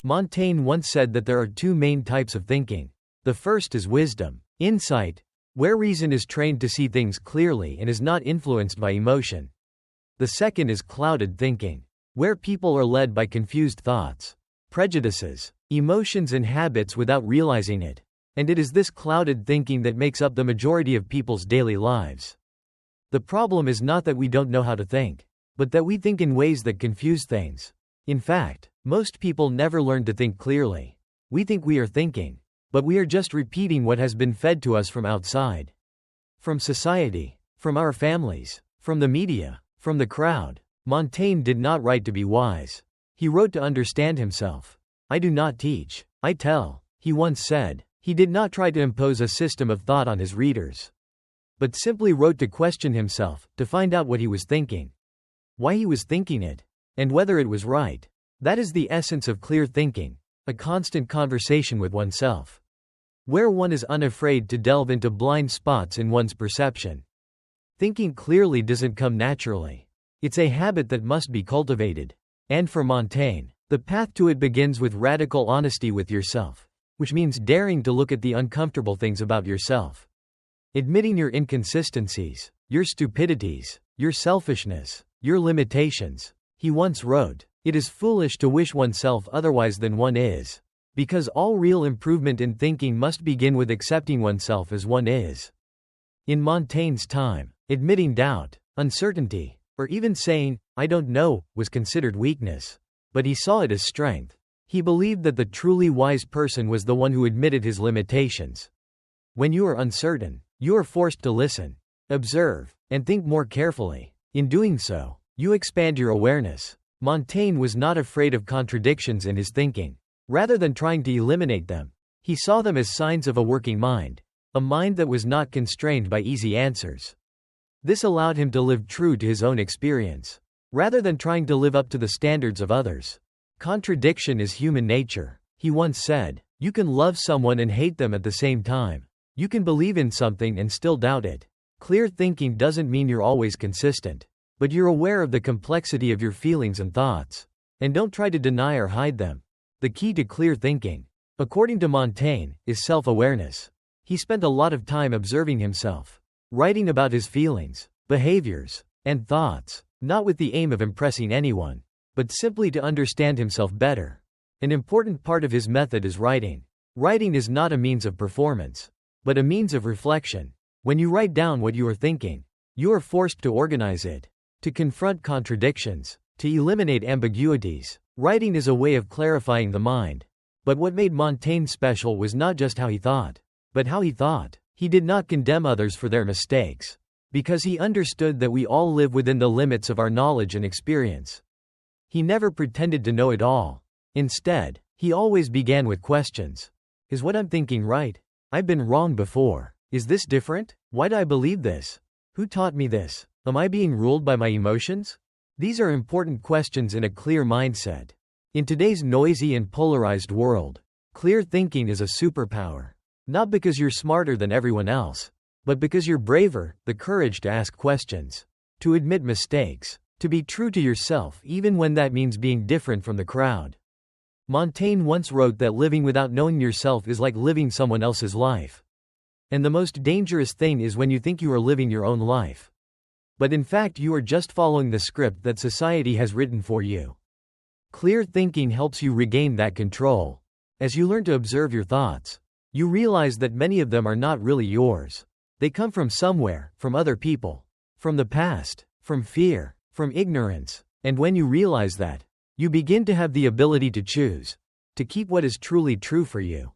Montaigne once said that there are two main types of thinking. The first is wisdom, insight, where reason is trained to see things clearly and is not influenced by emotion. The second is clouded thinking, where people are led by confused thoughts, prejudices, emotions and habits without realizing it. And it is this clouded thinking that makes up the majority of people's daily lives. The problem is not that we don't know how to think, but that we think in ways that confuse things. In fact, most people never learn to think clearly. We think we are thinking, but we are just repeating what has been fed to us from outside. From society, from our families, from the media, from the crowd. Montaigne did not write to be wise. He wrote to understand himself. "I do not teach, I tell," he once said. He did not try to impose a system of thought on his readers, but simply wrote to question himself, to find out what he was thinking, why he was thinking it, and whether it was right. That is the essence of clear thinking, a constant conversation with oneself, where one is unafraid to delve into blind spots in one's perception. Thinking clearly doesn't come naturally. It's a habit that must be cultivated. And for Montaigne, the path to it begins with radical honesty with yourself, which means daring to look at the uncomfortable things about yourself. Admitting your inconsistencies, your stupidities, your selfishness, your limitations. He once wrote, "It is foolish to wish oneself otherwise than one is, because all real improvement in thinking must begin with accepting oneself as one is." In Montaigne's time, admitting doubt, uncertainty, or even saying, "I don't know," was considered weakness. But he saw it as strength. He believed that the truly wise person was the one who admitted his limitations. When you are uncertain, you are forced to listen, observe, and think more carefully. In doing so, you expand your awareness. Montaigne was not afraid of contradictions in his thinking. Rather than trying to eliminate them, he saw them as signs of a working mind, a mind that was not constrained by easy answers. This allowed him to live true to his own experience, rather than trying to live up to the standards of others. Contradiction is human nature. He once said, "You can love someone and hate them at the same time. You can believe in something and still doubt it." Clear thinking doesn't mean you're always consistent, but you're aware of the complexity of your feelings and thoughts, and don't try to deny or hide them. The key to clear thinking, according to Montaigne, is self-awareness. He spent a lot of time observing himself, writing about his feelings, behaviors, and thoughts, not with the aim of impressing anyone, but simply to understand himself better. An important part of his method is writing. Writing is not a means of performance, but a means of reflection. When you write down what you are thinking, you are forced to organize it, to confront contradictions, to eliminate ambiguities. Writing is a way of clarifying the mind. But what made Montaigne special was not just how he thought, but how he thought. He did not condemn others for their mistakes, because he understood that we all live within the limits of our knowledge and experience. He never pretended to know it all. Instead, he always began with questions. Is what I'm thinking right? I've been wrong before. Is this different? Why do I believe this? Who taught me this? Am I being ruled by my emotions? These are important questions in a clear mindset. In today's noisy and polarized world, clear thinking is a superpower. Not because you're smarter than everyone else, but because you're braver, the courage to ask questions, to admit mistakes, to be true to yourself even when that means being different from the crowd. Montaigne once wrote that living without knowing yourself is like living someone else's life. And the most dangerous thing is when you think you are living your own life, but in fact you are just following the script that society has written for you. Clear thinking helps you regain that control. As you learn to observe your thoughts, you realize that many of them are not really yours. They come from somewhere, from other people, from the past, from fear, from ignorance. And when you realize that, you begin to have the ability to choose, to keep what is truly true for you,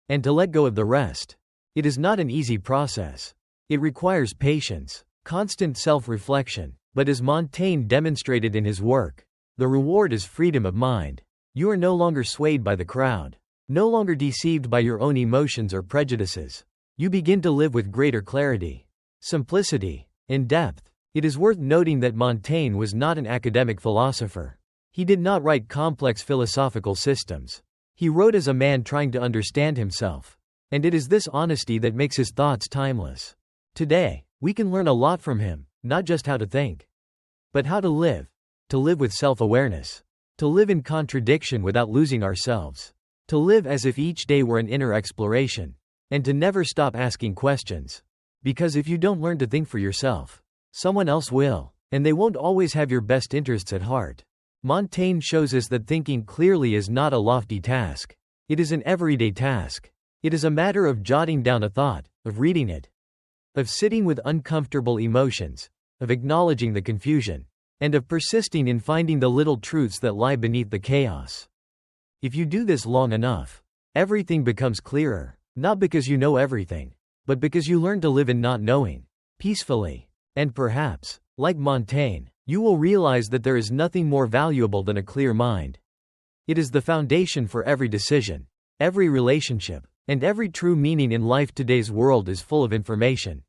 and to let go of the rest. It is not an easy process. It requires patience, constant self-reflection, but as Montaigne demonstrated in his work, the reward is freedom of mind. You are no longer swayed by the crowd, no longer deceived by your own emotions or prejudices. You begin to live with greater clarity, simplicity, and depth. It is worth noting that Montaigne was not an academic philosopher. He did not write complex philosophical systems. He wrote as a man trying to understand himself. And it is this honesty that makes his thoughts timeless. Today, we can learn a lot from him, not just how to think, but how to live with self-awareness. To live in contradiction without losing ourselves. To live as if each day were an inner exploration. And to never stop asking questions. Because if you don't learn to think for yourself, someone else will. And they won't always have your best interests at heart. Montaigne shows us that thinking clearly is not a lofty task. It is an everyday task. It is a matter of jotting down a thought, of reading it, of sitting with uncomfortable emotions, of acknowledging the confusion, and of persisting in finding the little truths that lie beneath the chaos. If you do this long enough, everything becomes clearer, not because you know everything, but because you learn to live in not knowing, peacefully. And perhaps, like Montaigne, you will realize that there is nothing more valuable than a clear mind. It is the foundation for every decision, every relationship, and every true meaning in life. Today's world is full of information,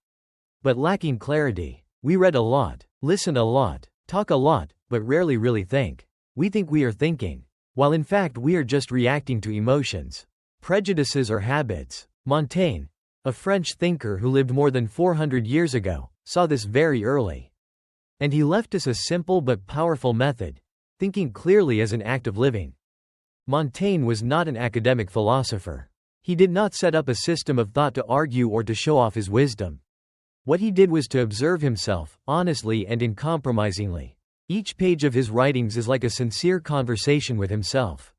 but lacking clarity. We read a lot, listen a lot, talk a lot, but rarely really think. We think we are thinking, while in fact we are just reacting to emotions, prejudices or habits. Montaigne, a French thinker who lived more than 400 years ago, saw this very early. And he left us a simple but powerful method, thinking clearly as an act of living. Montaigne was not an academic philosopher. He did not set up a system of thought to argue or to show off his wisdom. What he did was to observe himself, honestly and uncompromisingly. Each page of his writings is like a sincere conversation with himself,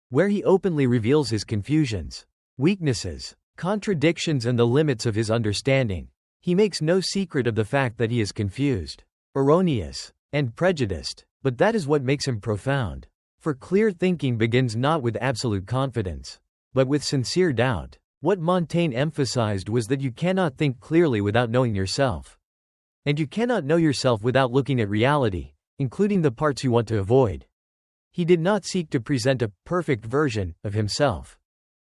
where he openly reveals his confusions, weaknesses, contradictions and the limits of his understanding. He makes no secret of the fact that he is confused, erroneous, and prejudiced, but that is what makes him profound. For clear thinking begins not with absolute confidence, but with sincere doubt. What Montaigne emphasized was that you cannot think clearly without knowing yourself. And you cannot know yourself without looking at reality, including the parts you want to avoid. He did not seek to present a perfect version of himself,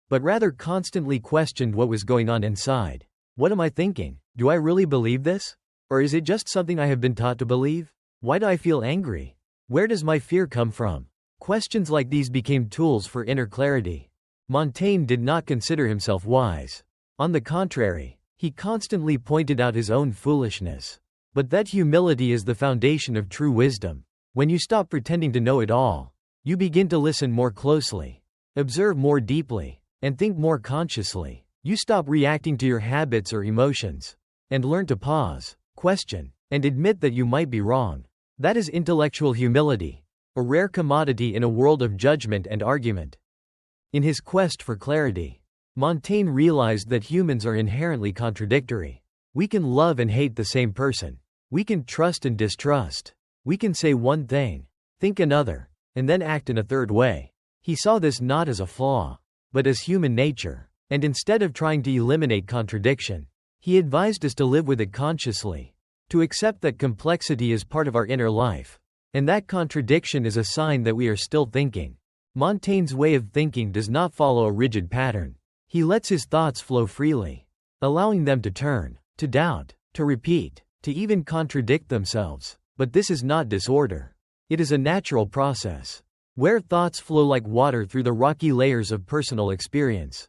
but rather constantly questioned what was going on inside. What am I thinking? Do I really believe this? Or is it just something I have been taught to believe? Why do I feel angry? Where does my fear come from? Questions like these became tools for inner clarity. Montaigne did not consider himself wise. On the contrary, he constantly pointed out his own foolishness. But that humility is the foundation of true wisdom. When you stop pretending to know it all, you begin to listen more closely, observe more deeply, and think more consciously. You stop reacting to your habits or emotions, and learn to pause, question, and admit that you might be wrong. That is intellectual humility, a rare commodity in a world of judgment and argument. In his quest for clarity, Montaigne realized that humans are inherently contradictory. We can love and hate the same person. We can trust and distrust. We can say one thing, think another, and then act in a third way. He saw this not as a flaw, but as human nature. And instead of trying to eliminate contradiction, he advised us to live with it consciously, to accept that complexity is part of our inner life, and that contradiction is a sign that we are still thinking. Montaigne's way of thinking does not follow a rigid pattern. He lets his thoughts flow freely, allowing them to turn, to doubt, to repeat, to even contradict themselves. But this is not disorder. It is a natural process, where thoughts flow like water through the rocky layers of personal experience.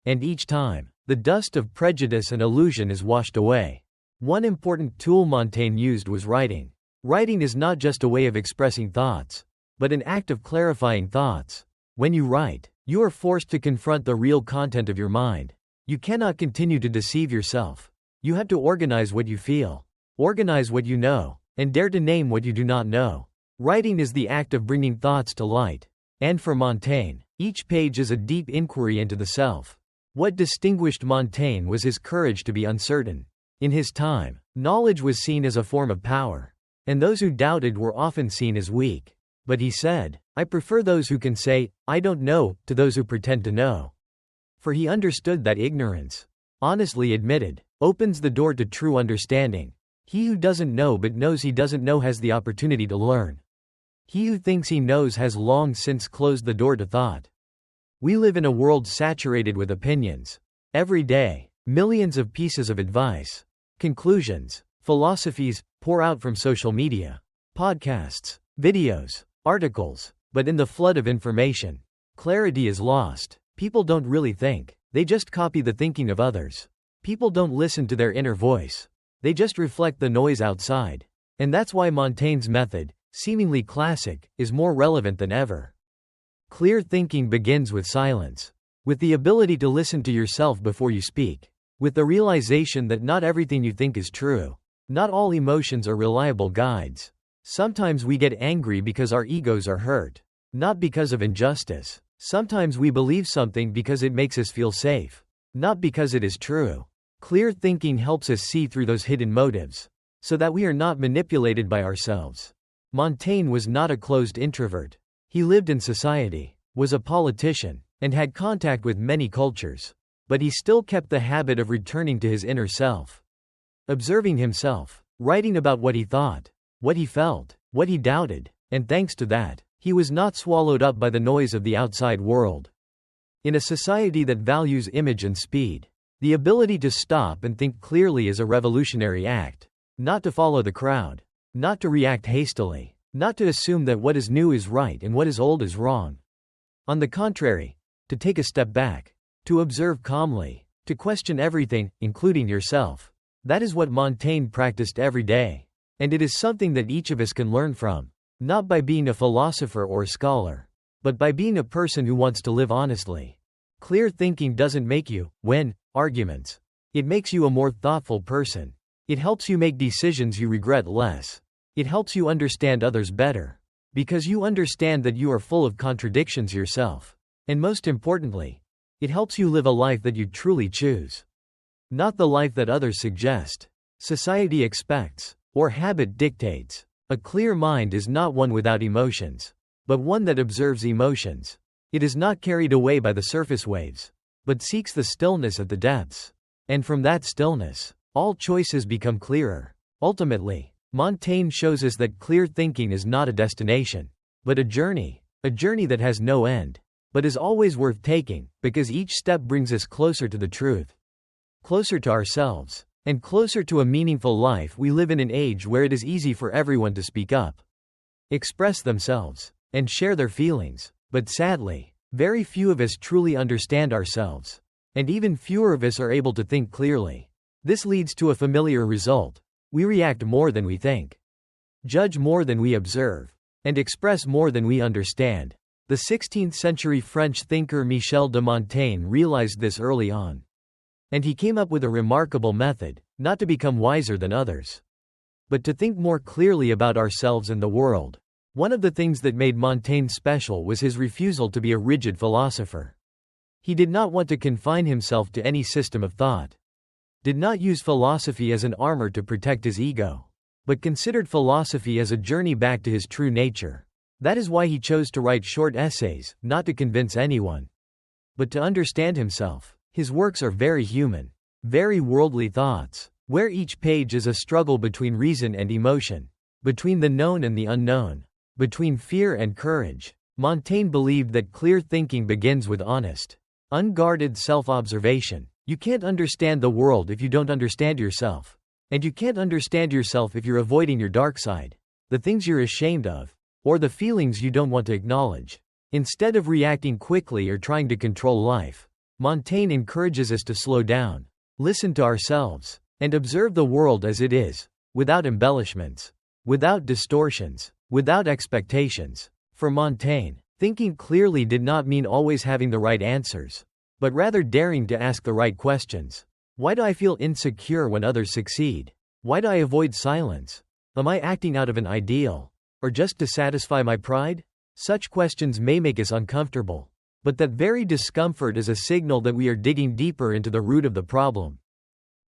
And each time, the dust of prejudice and illusion is washed away. One important tool Montaigne used was writing. Writing is not just a way of expressing thoughts, but an act of clarifying thoughts. When you write, you are forced to confront the real content of your mind. You cannot continue to deceive yourself. You have to organize what you feel, organize what you know, and dare to name what you do not know. Writing is the act of bringing thoughts to light. And for Montaigne, each page is a deep inquiry into the self. What distinguished Montaigne was his courage to be uncertain. In his time, knowledge was seen as a form of power, and those who doubted were often seen as weak. But he said, "I prefer those who can say, 'I don't know,' to those who pretend to know." For he understood that ignorance, honestly admitted, opens the door to true understanding. He who doesn't know but knows he doesn't know has the opportunity to learn. He who thinks he knows has long since closed the door to thought. We live in a world saturated with opinions. Every day, millions of pieces of advice, conclusions, philosophies pour out from social media, podcasts, videos, articles. But in the flood of information, clarity is lost. People don't really think. They just copy the thinking of others. People don't listen to their inner voice. They just reflect the noise outside. And that's why Montaigne's method, seemingly classic, is more relevant than ever. Clear thinking begins with silence. With the ability to listen to yourself before you speak. With the realization that not everything you think is true. Not all emotions are reliable guides. Sometimes we get angry because our egos are hurt. Not because of injustice. Sometimes we believe something because it makes us feel safe. Not because it is true. Clear thinking helps us see through those hidden motives, so that we are not manipulated by ourselves. Montaigne was not a closed introvert. He lived in society, was a politician, and had contact with many cultures. But he still kept the habit of returning to his inner self. Observing himself, writing about what he thought, what he felt, what he doubted, and thanks to that, he was not swallowed up by the noise of the outside world. In a society that values image and speed, the ability to stop and think clearly is a revolutionary act. Not to follow the crowd. Not to react hastily. Not to assume that what is new is right and what is old is wrong. On the contrary, to take a step back. To observe calmly. To question everything, including yourself. That is what Montaigne practiced every day. And it is something that each of us can learn from. Not by being a philosopher or a scholar, but by being a person who wants to live honestly. Clear thinking doesn't make you win arguments. It makes you a more thoughtful person. It helps you make decisions you regret less. It helps you understand others better. Because you understand that you are full of contradictions yourself. And most importantly, it helps you live a life that you truly choose. Not the life that others suggest, society expects, or habit dictates. A clear mind is not one without emotions, but one that observes emotions. It is not carried away by the surface waves, but seeks the stillness at the depths. And from that stillness, all choices become clearer. Ultimately, Montaigne shows us that clear thinking is not a destination, but a journey that has no end, but is always worth taking, because each step brings us closer to the truth, closer to ourselves, and closer to a meaningful life. We live in an age where it is easy for everyone to speak up, express themselves, and share their feelings, but sadly, very few of us truly understand ourselves, and even fewer of us are able to think clearly. This leads to a familiar result. We react more than we think, judge more than we observe, and express more than we understand. The 16th-century French thinker Michel de Montaigne realized this early on. And he came up with a remarkable method, not to become wiser than others, but to think more clearly about ourselves and the world. One of the things that made Montaigne special was his refusal to be a rigid philosopher. He did not want to confine himself to any system of thought. Did not use philosophy as an armor to protect his ego, but considered philosophy as a journey back to his true nature. That is why he chose to write short essays, not to convince anyone, but to understand himself. His works are very human, very worldly thoughts, where each page is a struggle between reason and emotion, between the known and the unknown, between fear and courage. Montaigne believed that clear thinking begins with honest, unguarded self-observation. You can't understand the world if you don't understand yourself. And you can't understand yourself if you're avoiding your dark side, the things you're ashamed of, or the feelings you don't want to acknowledge. Instead of reacting quickly or trying to control life, Montaigne encourages us to slow down, listen to ourselves, and observe the world as it is, without embellishments, without distortions, without expectations. For Montaigne, thinking clearly did not mean always having the right answers, but rather daring to ask the right questions. Why do I feel insecure when others succeed? Why do I avoid silence? Am I acting out of an ideal, or just to satisfy my pride? Such questions may make us uncomfortable, but that very discomfort is a signal that we are digging deeper into the root of the problem.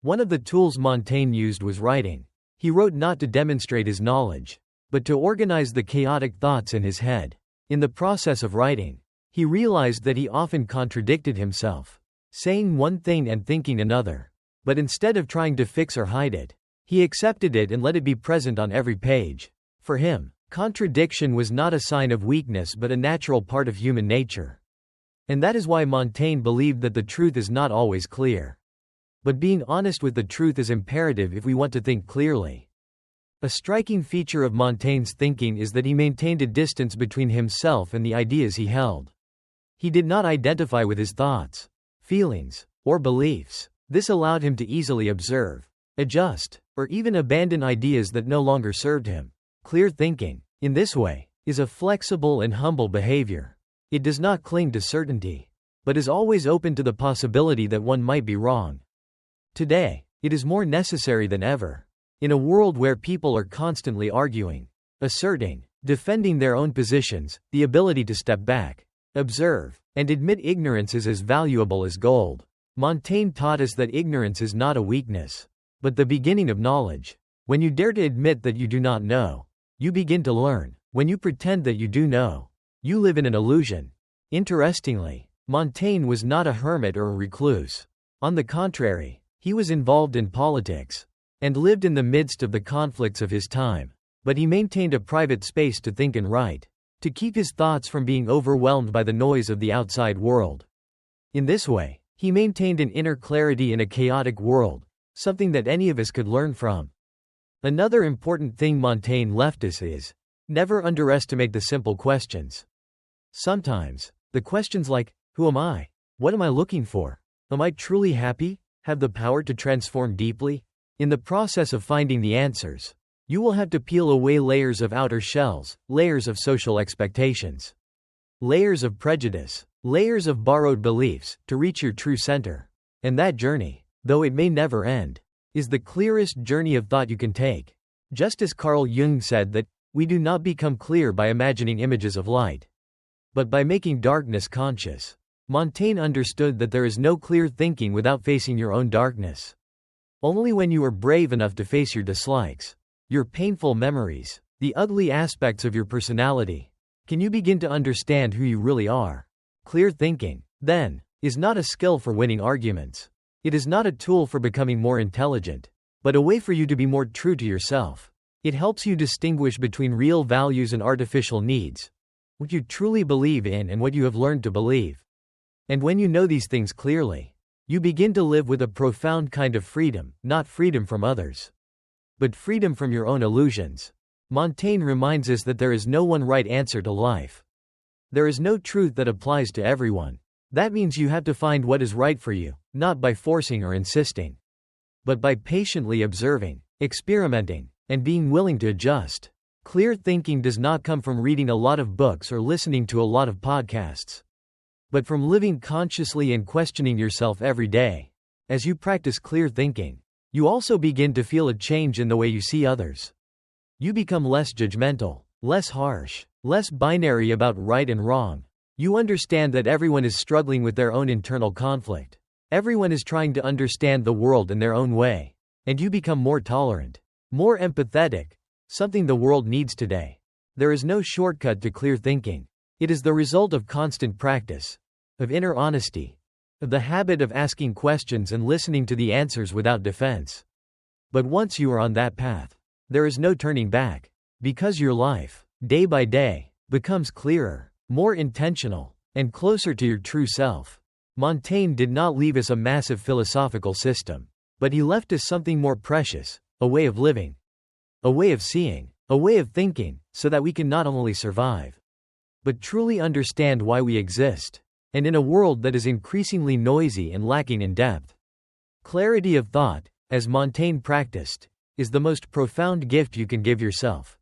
One of the tools Montaigne used was writing. He wrote not to demonstrate his knowledge, but to organize the chaotic thoughts in his head. In the process of writing, he realized that he often contradicted himself, saying one thing and thinking another. But instead of trying to fix or hide it, he accepted it and let it be present on every page. For him, contradiction was not a sign of weakness but a natural part of human nature. And that is why Montaigne believed that the truth is not always clear. But being honest with the truth is imperative if we want to think clearly. A striking feature of Montaigne's thinking is that he maintained a distance between himself and the ideas he held. He did not identify with his thoughts, feelings, or beliefs. This allowed him to easily observe, adjust, or even abandon ideas that no longer served him. Clear thinking, in this way, is a flexible and humble behavior. It does not cling to certainty, but is always open to the possibility that one might be wrong. Today, it is more necessary than ever. In a world where people are constantly arguing, asserting, defending their own positions, the ability to step back, observe, and admit ignorance is as valuable as gold. Montaigne taught us that ignorance is not a weakness, but the beginning of knowledge. When you dare to admit that you do not know, you begin to learn. When you pretend that you do know, you live in an illusion. Interestingly, Montaigne was not a hermit or a recluse. On the contrary, he was involved in politics, and lived in the midst of the conflicts of his time. But he maintained a private space to think and write, to keep his thoughts from being overwhelmed by the noise of the outside world. In this way, he maintained an inner clarity in a chaotic world, something that any of us could learn from. Another important thing Montaigne left us is, never underestimate the simple questions. Sometimes, the questions like, who am I? What am I looking for? Am I truly happy? Have the power to transform deeply? In the process of finding the answers, you will have to peel away layers of outer shells, layers of social expectations, layers of prejudice, layers of borrowed beliefs, to reach your true center. And that journey, though it may never end, is the clearest journey of thought you can take. Just as Carl Jung said that, we do not become clear by imagining images of light, but by making darkness conscious. Montaigne understood that there is no clear thinking without facing your own darkness. Only when you are brave enough to face your dislikes, your painful memories, the ugly aspects of your personality, can you begin to understand who you really are. Clear thinking, then, is not a skill for winning arguments. It is not a tool for becoming more intelligent, but a way for you to be more true to yourself. It helps you distinguish between real values and artificial needs, what you truly believe in and what you have learned to believe. And when you know these things clearly, you begin to live with a profound kind of freedom, not freedom from others, but freedom from your own illusions. Montaigne reminds us that there is no one right answer to life. There is no truth that applies to everyone. That means you have to find what is right for you, not by forcing or insisting, but by patiently observing, experimenting, and being willing to adjust. Clear thinking does not come from reading a lot of books or listening to a lot of podcasts, but from living consciously and questioning yourself every day. As you practice clear thinking, you also begin to feel a change in the way you see others. You become less judgmental, less harsh, less binary about right and wrong. You understand that everyone is struggling with their own internal conflict. Everyone is trying to understand the world in their own way. And you become more tolerant, more empathetic, something the world needs today. There is no shortcut to clear thinking. It is the result of constant practice, of inner honesty, of the habit of asking questions and listening to the answers without defense. But once you are on that path, there is no turning back, because your life, day by day, becomes clearer, more intentional, and closer to your true self. Montaigne did not leave us a massive philosophical system, but he left us something more precious, a way of living, a way of seeing, a way of thinking, so that we can not only survive, but truly understand why we exist. And in a world that is increasingly noisy and lacking in depth, clarity of thought, as Montaigne practiced, is the most profound gift you can give yourself.